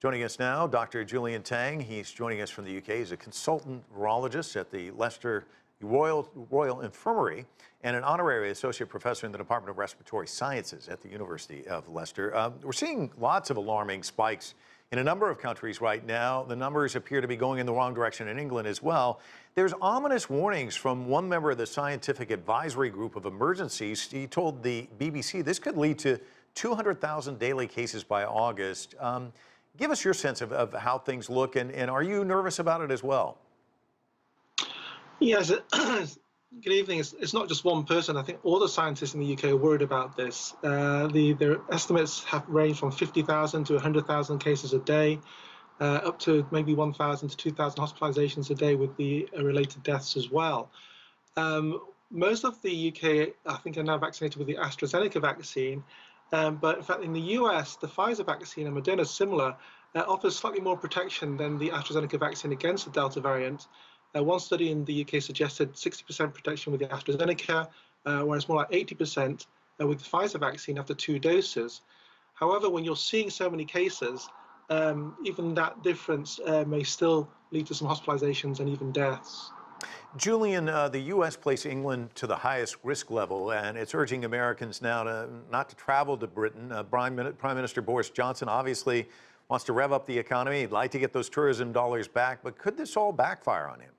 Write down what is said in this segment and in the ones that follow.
Joining us now, Dr. Julian Tang. He's joining us from the UK. He's a consultant virologist at the Leicester Royal Infirmary and an honorary associate professor in the Department of Respiratory Sciences at the University of Leicester. We're seeing lots of alarming spikes in a number of countries right now. The numbers appear to be going in the wrong direction in England as well. There's ominous warnings from one member of the Scientific Advisory Group of Emergencies. He told the BBC this could lead to 200,000 daily cases by August. Give us your sense of how things look, and are you nervous about it as well? Yes, good evening. It's not just one person. I think all the scientists in the UK are worried about this. Their estimates have ranged from 50,000 to 100,000 cases a day, up to maybe 1,000 to 2,000 hospitalizations a day with the related deaths as well. Most of the UK, I think, are now vaccinated with the AstraZeneca vaccine. But in fact, in the US, the Pfizer vaccine and Moderna similar offers slightly more protection than the AstraZeneca vaccine against the Delta variant. One study in the UK suggested 60% protection with the AstraZeneca, whereas more like 80% with the Pfizer vaccine after 2 doses. However, when you're seeing so many cases, even that difference may still lead to some hospitalizations and even deaths. Julian, the U.S. placed England to the highest risk level, and it's urging Americans now not to travel to Britain. Prime Minister Boris Johnson obviously wants to rev up the economy. He'd like to get those tourism dollars back, but could this all backfire on him?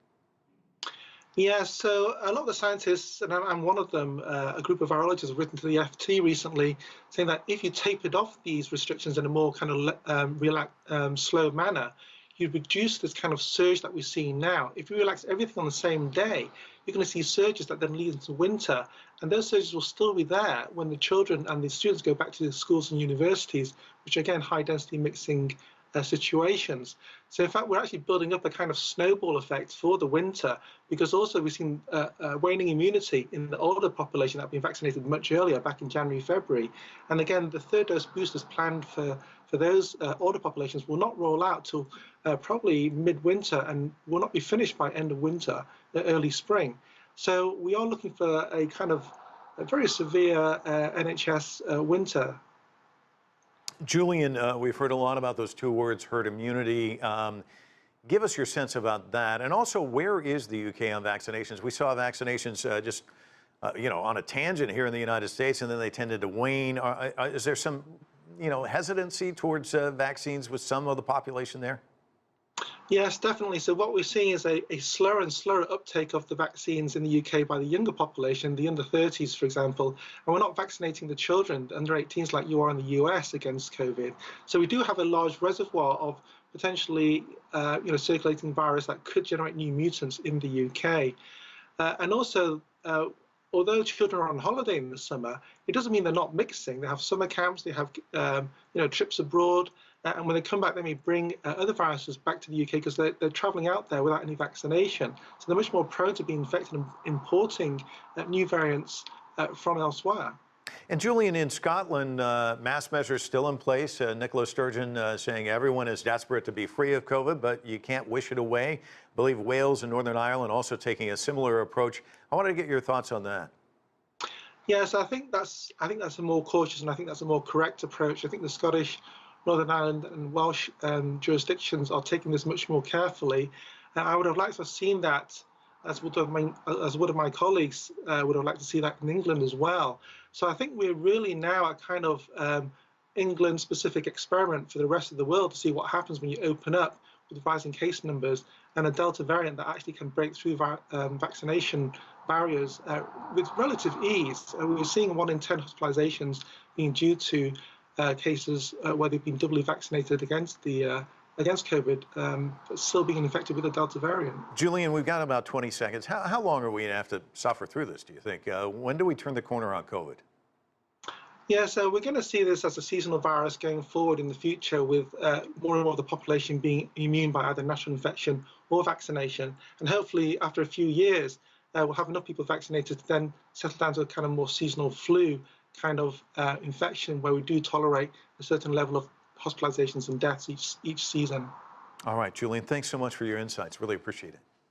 Yeah, so a lot of the scientists, and I'm one of them, a group of virologists have written to the FT recently saying that if you tapered off these restrictions in a more kind of slow manner, you'd reduce this kind of surge that we're seeing now. If you relax everything on the same day, you're going to see surges that then lead into winter, and those surges will still be there when the children and the students go back to the schools and universities, which are, again, high-density mixing situations. So in fact, we're actually building up a kind of snowball effect for the winter, because also we've seen waning immunity in the older population that have been vaccinated much earlier, back in January, February. And again, the 3rd dose boosters planned for those older populations will not roll out till probably midwinter and will not be finished by end of winter, early spring. So we are looking for a kind of a very severe NHS winter. Julian, we've heard a lot about those 2 words, herd immunity. Give us your sense about that. And also, where is the UK on vaccinations? We saw vaccinations just, on a tangent here in the United States, and then they tended to wane. Is there some, hesitancy towards vaccines with some of the population there? Yes, definitely. So what we're seeing is a slower and slower uptake of the vaccines in the UK by the younger population, the under 30s, for example. And we're not vaccinating the children, under 18s, like you are in the US against COVID. So we do have a large reservoir of potentially, circulating virus that could generate new mutants in the UK. And also, although children are on holiday in the summer, it doesn't mean they're not mixing. They have summer camps, they have, trips abroad. And when they come back, they may bring other viruses back to the UK because they're traveling out there without any vaccination. So they're much more prone to being infected and importing new variants from elsewhere. And Julian, in Scotland, mask measures still in place. Nicola Sturgeon saying everyone is desperate to be free of COVID, but you can't wish it away. I believe Wales and Northern Ireland also taking a similar approach. I wanted to get your thoughts on that. Yes, I think that's a more cautious and I think that's a more correct approach. I think the Scottish, Northern Ireland and Welsh jurisdictions are taking this much more carefully. I would have liked to have seen that, as would have my colleagues would have liked to see that in England as well. So I think we're really now a kind of England-specific experiment for the rest of the world to see what happens when you open up with rising case numbers and a Delta variant that actually can break through vaccination barriers with relative ease. We're seeing 1 in 10 hospitalizations being due to cases where they've been doubly vaccinated against COVID, but still being infected with the Delta variant. Julian, we've got about 20 seconds. How long are we going to have to suffer through this, do you think? When do we turn the corner on COVID? Yeah, so we're going to see this as a seasonal virus going forward in the future, with more and more of the population being immune by either natural infection or vaccination. And hopefully, after a few years, we'll have enough people vaccinated to then settle down to a kind of more seasonal flu kind of infection where we do tolerate a certain level of hospitalizations and deaths each season. All right, Julian, thanks so much for your insights. Really appreciate it.